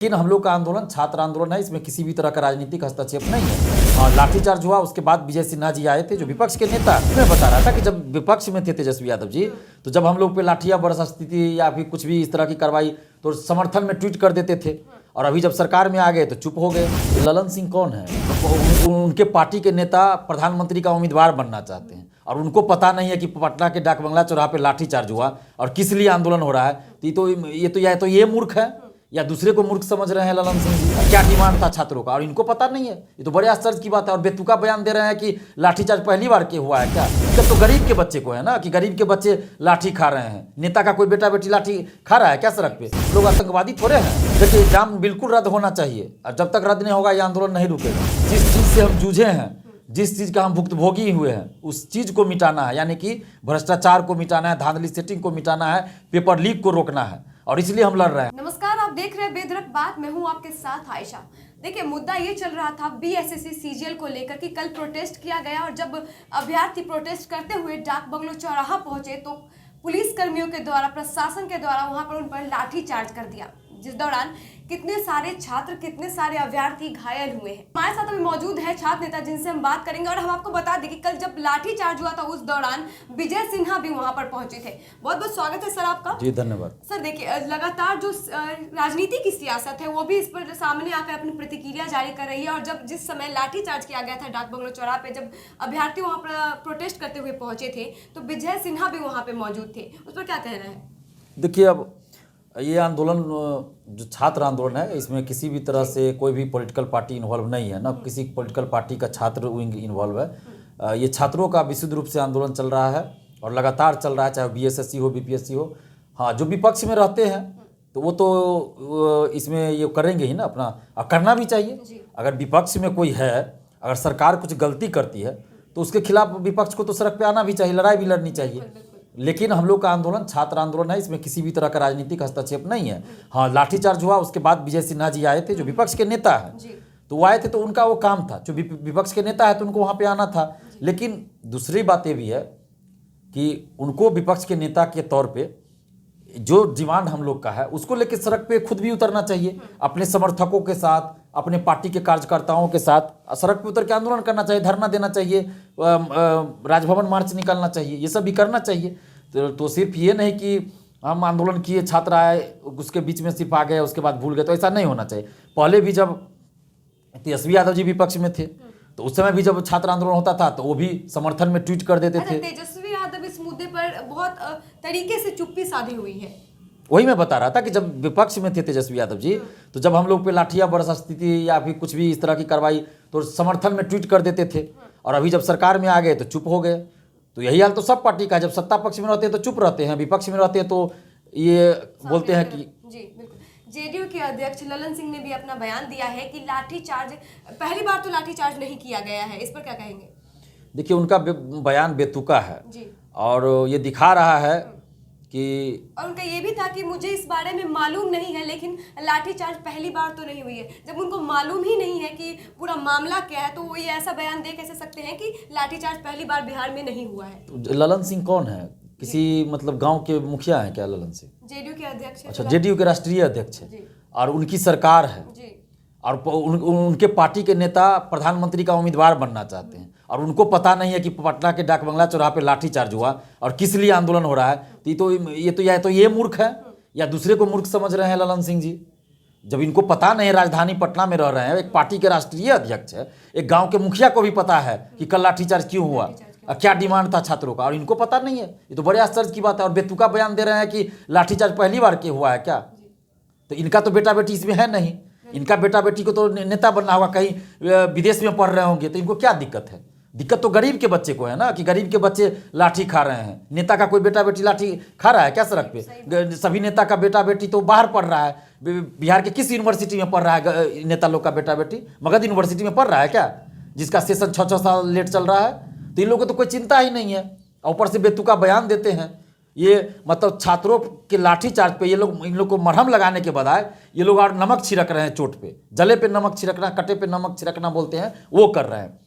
लेकिन हम लोग का आंदोलन छात्र आंदोलन है, इसमें किसी भी तरह का राजनीतिक हस्तक्षेप नहीं है। और लाठीचार्ज हुआ, उसके बाद विजय सिन्हा जी आए थे जो विपक्ष के नेता। मैं बता रहा था कि जब विपक्ष में थे तेजस्वी यादव जी, तो जब हम लोग पे लाठियां बरसती थी या फिर कुछ भी इस तरह की कार्रवाई, तो समर्थन में ट्वीट कर देते थे। और अभी जब सरकार में आ गए तो चुप हो गए। ललन सिंह कौन है? उनके पार्टी के नेता प्रधानमंत्री का उम्मीदवार बनना चाहते हैं और उनको पता नहीं है कि पटना के डाक बंगला चौराहा पे लाठीचार्ज हुआ और किस लिए आंदोलन हो रहा है। तो ये मूर्ख है या दूसरे को मूर्ख समझ रहे हैं ललन सिंह जी। क्या डिमांड था छात्रों का और इनको पता नहीं है। ये तो बड़े आश्चर्य की बात है। और बेतुका बयान दे रहे हैं कि लाठीचार्ज पहली बार के हुआ है क्या? जब तो गरीब के बच्चे को है ना, कि गरीब के बच्चे लाठी खा रहे हैं। नेता का कोई बेटा बेटी लाठी खा रहा है क्या सड़क पे? लोग आतंकवादी थोड़े हैं। देखिए, एग्जाम बिल्कुल रद्द होना चाहिए और जब तक रद्द नहीं होगा ये आंदोलन नहीं रुकेगा। जिस चीज़ से हम जूझे हैं, जिस चीज़ का हम भुक्तभोगी हुए हैं, उस चीज़ को मिटाना है। यानी कि भ्रष्टाचार को मिटाना है, धांधली सेटिंग को मिटाना है, पेपर लीक को रोकना है और इसलिए हम लड़ रहे हैं। नमस्कार, आप देख रहे हैं बेधड़क बात। मैं हूं आपके साथ आयशा। देखिए, मुद्दा ये चल रहा था बीएसएससी सीजीएल को लेकर कि कल प्रोटेस्ट किया गया और जब अभ्यर्थी प्रोटेस्ट करते हुए डाक बंगलो चौराहा पहुंचे तो पुलिस कर्मियों के द्वारा, प्रशासन के द्वारा वहां पर उन पर लाठी चार्ज कर दिया, जिस दौरान कितने सारे छात्र, कितने सारे अभ्यर्थी घायल हुए हैं। हमारे साथ अभी मौजूद है छात्र नेता जिनसे हम बात करेंगे और हम आपको बता दें कि कल जब लाठी चार्ज हुआ था उस दौरान विजय सिन्हा भी वहां पर पहुंचे थे। बहुत बहुत स्वागत है सर आपका। जी धन्यवाद सर। देखिए, लगातार जो राजनीति की सियासत है वो भी इस पर सामने आकर अपनी प्रतिक्रिया जारी कर रही है और जब जिस समय लाठी चार्ज किया गया था डाक बंगलो चौराहा पे, जब अभ्यर्थी वहां पर प्रोटेस्ट करते हुए पहुंचे थे तो विजय सिन्हा भी वहां पे मौजूद थे। उस पर क्या कहना है? देखिए, अब ये आंदोलन जो छात्र आंदोलन है, इसमें किसी भी तरह से कोई भी पॉलिटिकल पार्टी इन्वॉल्व नहीं है, ना किसी पॉलिटिकल पार्टी का छात्र विंग इन्वॉल्व है। ये छात्रों का विशुद्ध रूप से आंदोलन चल रहा है और लगातार चल रहा है, चाहे बीएसएससी हो, बीपीएससी हो। हाँ, जो विपक्ष में रहते हैं तो वो तो इसमें ये करेंगे ही ना अपना, और करना भी चाहिए। अगर विपक्ष में कोई है, अगर सरकार कुछ गलती करती है तो उसके खिलाफ विपक्ष को तो सड़क पे आना भी चाहिए, लड़ाई भी लड़नी चाहिए। लेकिन हम लोग का आंदोलन छात्र आंदोलन है, इसमें किसी भी तरह का राजनीतिक हस्तक्षेप नहीं है। हाँ, लाठीचार्ज हुआ, उसके बाद विजय सिन्हा जी आए थे जो विपक्ष के नेता हैं, तो वो आए थे, तो उनका वो काम था। जो विपक्ष के नेता है तो उनको वहाँ पे आना था। लेकिन दूसरी बात ये भी है कि उनको विपक्ष के नेता के तौर पे जो डिमांड हम लोग का है उसको लेकर सड़क पे खुद भी उतरना चाहिए। अपने समर्थकों के साथ, अपने पार्टी के कार्यकर्ताओं के साथ सड़क पे उतर के आंदोलन करना चाहिए, धरना देना चाहिए, राजभवन मार्च निकालना चाहिए, ये सब भी करना चाहिए। तो सिर्फ ये नहीं कि हम आंदोलन किए, छात्र आए, उसके बीच में सिर्फ आ गए, उसके बाद भूल गए, तो ऐसा नहीं होना चाहिए। पहले भी जब तेजस्वी यादव जी विपक्ष में थे तो उस समय भी जब छात्र आंदोलन होता था तो वो भी समर्थन में ट्वीट कर देते थे। तेजस्वी यादव इस मुद्दे पर बहुत तरीके से चुप्पी साधी हुई है। वही मैं बता रहा था कि जब विपक्ष में थे तेजस्वी यादव जी, तो जब हम लोग पे लाठियां बरसती थी या फिर कुछ भी इस तरह की कार्रवाई, तो समर्थन में ट्वीट कर देते थे। और अभी जब सरकार में आ गए तो चुप हो गए। तो यही हाल तो सब पार्टी का है। जब सत्ता पक्ष में रहते हैं तो चुप रहते हैं, विपक्ष में रहते हैं तो ये बोलते हैं कि जी बिल्कुल। जेडीयू के अध्यक्ष ललन सिंह ने भी अपना बयान दिया है कि लाठीचार्ज, पहली बार तो लाठीचार्ज नहीं किया गया है। इस पर क्या कहेंगे? देखिए, उनका बयान बेतुका है जी। और ये दिखा रहा है कि, और उनका ये भी था कि मुझे इस बारे में मालूम नहीं है, लेकिन लाठीचार्ज पहली बार तो नहीं हुई है। जब उनको मालूम ही नहीं है कि पूरा मामला क्या है तो वो ये ऐसा बयान दे कैसे सकते हैं कि लाठीचार्ज पहली बार बिहार में नहीं हुआ है? तो ललन सिंह कौन है? किसी मतलब गांव के मुखिया हैं क्या ललन सिंह? जेडीयू के अध्यक्ष। अच्छा, जेडीयू के राष्ट्रीय अध्यक्ष है और उनकी सरकार है और उनके पार्टी के नेता प्रधानमंत्री का उम्मीदवार बनना चाहते हैं और उनको पता नहीं है कि पटना के डाक बंगला चौराहा पे लाठीचार्ज हुआ और किस लिए आंदोलन हो रहा है। तो ये मूर्ख है या दूसरे को मूर्ख समझ रहे हैं ललन सिंह जी। जब इनको पता नहीं है, राजधानी पटना में रह रहे हैं, एक पार्टी के राष्ट्रीय अध्यक्ष है, एक गांव के मुखिया को भी पता है कि कल लाठीचार्ज क्यों हुआ, क्या डिमांड था छात्रों का, और इनको पता नहीं है। ये तो बड़े आश्चर्य की बात है। और बेतुका बयान दे रहे हैं कि लाठीचार्ज पहली बार के हुआ है क्या? तो इनका तो बेटा बेटी इसमें है नहीं। इनका बेटा बेटी को तो नेता बनना होगा, कहीं विदेश में पढ़ रहे होंगे, तो इनको क्या दिक्कत है? दिक्कत तो गरीब के बच्चे को है ना, कि गरीब के बच्चे लाठी खा रहे हैं। नेता का कोई बेटा बेटी लाठी खा रहा है क्या सड़क पे? सभी नेता का बेटा बेटी तो बाहर पढ़ रहा है। बिहार के किस यूनिवर्सिटी में पढ़ रहा है नेता लोग का बेटा बेटी? मगध यूनिवर्सिटी में पढ़ रहा है क्या, जिसका सेशन 6-6 साल लेट चल रहा है? तो इन लोगों को तो कोई चिंता ही नहीं है। ऊपर से बेतुका बयान देते हैं। ये मतलब छात्रों के लाठीचार्ज पे इन लोग को मरहम लगाने के बजाय ये लोग और नमक छिड़क रहे हैं। चोट पे, जले पे नमक छिड़कना, कटे पे नमक छिड़कना बोलते हैं, वो कर रहे हैं।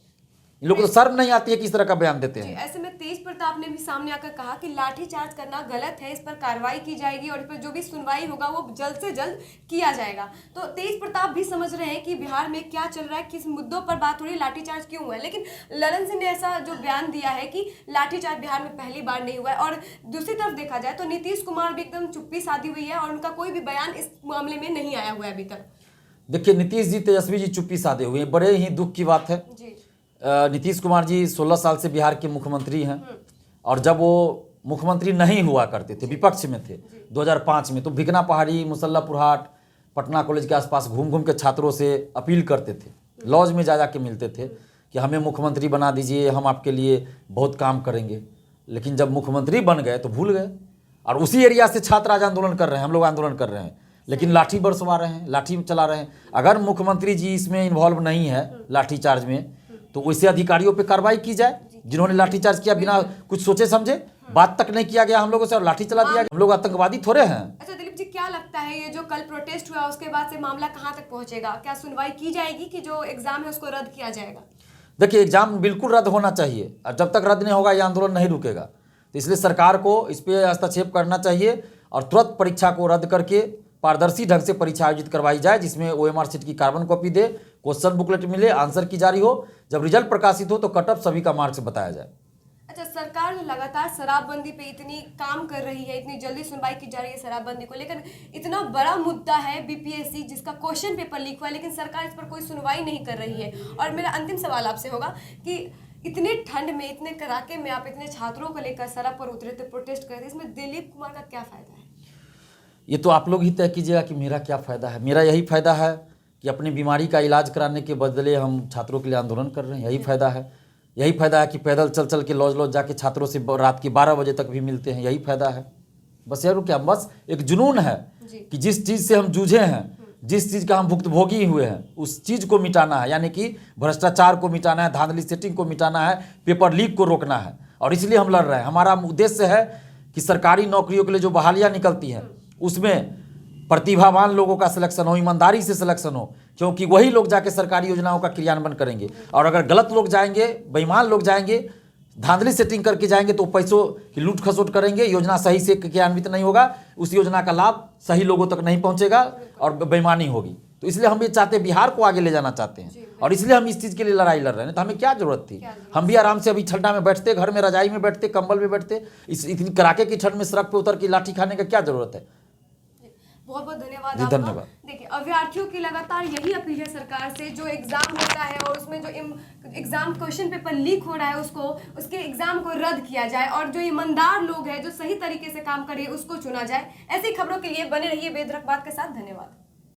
इन लोगों को शर्म नहीं आती है कि इस तरह का बयान देते जी, हैं। ऐसे में तेज प्रताप ने भी सामने आकर कहा कि लाठीचार्ज करना गलत है, इस पर कार्रवाई की जाएगी और इस पर जो भी सुनवाई होगा वो जल्द से जल्द किया जाएगा। तो तेज प्रताप भी समझ रहे हैं कि बिहार में क्या चल रहा है, किस मुद्दों पर बात हो रही है, लाठीचार्ज क्यों हुआ है। लेकिन ललन सिंह ने ऐसा जो बयान दिया है कि लाठीचार्ज बिहार में पहली बार नहीं हुआ है। और दूसरी तरफ देखा जाए तो नीतीश कुमार भी एकदम चुप्पी साधी हुई है और उनका कोई भी बयान इस मामले में नहीं आया हुआ है अभी तक। देखिए, नीतीश जी, तेजस्वी जी चुप्पी साधे हुए हैं, बड़े ही दुख की बात है। जी, नीतीश कुमार जी 16 साल से बिहार के मुख्यमंत्री हैं और जब वो मुख्यमंत्री नहीं हुआ करते थे, विपक्ष में थे 2005 में, तो भिकना पहाड़ी, मुसल्लापुर हाट, पटना कॉलेज के आसपास घूम घूम के छात्रों से अपील करते थे, लॉज में जा के मिलते थे कि हमें मुख्यमंत्री बना दीजिए, हम आपके लिए बहुत काम करेंगे। लेकिन जब मुख्यमंत्री बन गए तो भूल गए और उसी एरिया से छात्र आज आंदोलन कर रहे हैं, हम लोग आंदोलन कर रहे हैं, लेकिन लाठी बरसवा रहे हैं, लाठी चला रहे हैं। अगर मुख्यमंत्री जी इसमें इन्वॉल्व नहीं है लाठीचार्ज में, तो वैसे अधिकारियों पे कार्रवाई की जाए जिन्होंने लाठीचार्ज किया, बिना कुछ सोचे समझे। बात तक नहीं किया गया हम लोगों से और लाठी चला दिया। हम लोग आतंकवादी थोड़े हैं। अच्छा दिलीप जी, क्या लगता है ये जो कल प्रोटेस्ट हुआ उसके बाद से मामला कहाँ तक पहुंचेगा? क्या सुनवाई की जाएगी कि जो एग्जाम है उसको रद्द किया जाएगा? देखिए, एग्जाम बिल्कुल रद्द होना चाहिए और जब तक रद्द नहीं होगा ये आंदोलन नहीं रुकेगा। तो इसलिए सरकार को इस पर हस्तक्षेप करना चाहिए और तुरंत परीक्षा को रद्द करके पारदर्शी ढंग से परीक्षा आयोजित करवाई जाए, जिसमें OMR शीट की कार्बन कॉपी दे, क्वेश्चन बुकलेट मिले, आंसर की जारी हो, जब रिजल्ट प्रकाशित हो तो कट ऑफ सभी का मार्क्स बताया जाए। अच्छा, सरकार जो लगातार शराबबंदी पे इतनी काम कर रही है, इतनी जल्दी सुनवाई की जा रही है शराबबंदी को लेकर, इतना बड़ा मुद्दा है BPSC जिसका क्वेश्चन पेपर लीक हुआ है, लेकिन सरकार इस पर कोई सुनवाई नहीं कर रही है। और मेरा अंतिम सवाल आपसे होगा कि इतने ठंड में, इतने कड़ाके में आप इतने छात्रों को लेकर सड़क पर उतरे थे, प्रोटेस्ट करे थे, इसमें दिलीप कुमार का क्या फायदा है? ये तो आप लोग ही तय कीजिएगा कि मेरा क्या फ़ायदा है। मेरा यही फ़ायदा है कि अपनी बीमारी का इलाज कराने के बदले हम छात्रों के लिए आंदोलन कर रहे हैं, यही फ़ायदा है। यही फ़ायदा है कि पैदल चल चल के लॉज लॉज जाके छात्रों से रात के 12 बजे तक भी मिलते हैं, यही फ़ायदा है। बस यार क्या, बस एक जुनून है कि जिस चीज़ से हम जूझे हैं, जिस चीज़ का हम भुक्तभोगी हुए हैं, उस चीज़ को मिटाना है, यानी कि भ्रष्टाचार को मिटाना है, धांधली सेटिंग को मिटाना है, पेपर लीक को रोकना है। और इसलिए हम लड़ रहे हैं। हमारा उद्देश्य है कि सरकारी नौकरियों के लिए जो बहालियाँ निकलती हैं उसमें प्रतिभावान लोगों का सिलेक्शन हो, ईमानदारी से सिलेक्शन हो, क्योंकि वही लोग जाके सरकारी योजनाओं का क्रियान्वयन करेंगे। और अगर गलत लोग जाएंगे, बेईमान लोग जाएंगे, धांधली सेटिंग करके जाएंगे तो पैसों की लूट खसोट करेंगे, योजना सही से क्रियान्वित नहीं होगा, उस योजना का लाभ सही लोगों तक नहीं पहुंचेगा और बेईमानी होगी। तो इसलिए हम ये चाहते हैं, बिहार को आगे ले जाना चाहते हैं और इसलिए हम इस चीज़ के लिए लड़ाई लड़ रहे हैं। तो हमें क्या जरूरत थी? हम भी आराम से अभी ठंडा में बैठते, घर में रजाई में बैठते, कंबल में बैठते। इस इतनी कड़ाके की ठंड में सड़क पे उतर के लाठी खाने का क्या जरूरत है? बहुत बहुत धन्यवाद जी, आपका। धन्यवाद। देखिए, अभ्यर्थियों की लगातार यही अपील है सरकार से, जो एग्जाम होता है और उसमें जो एग्जाम क्वेश्चन पेपर लीक हो रहा है उसके एग्जाम को रद्द किया जाए और जो ईमानदार लोग हैं, जो सही तरीके से काम कर रही है, उसको चुना जाए। ऐसी खबरों के लिए बने रहिए बेधड़क बात के साथ। धन्यवाद।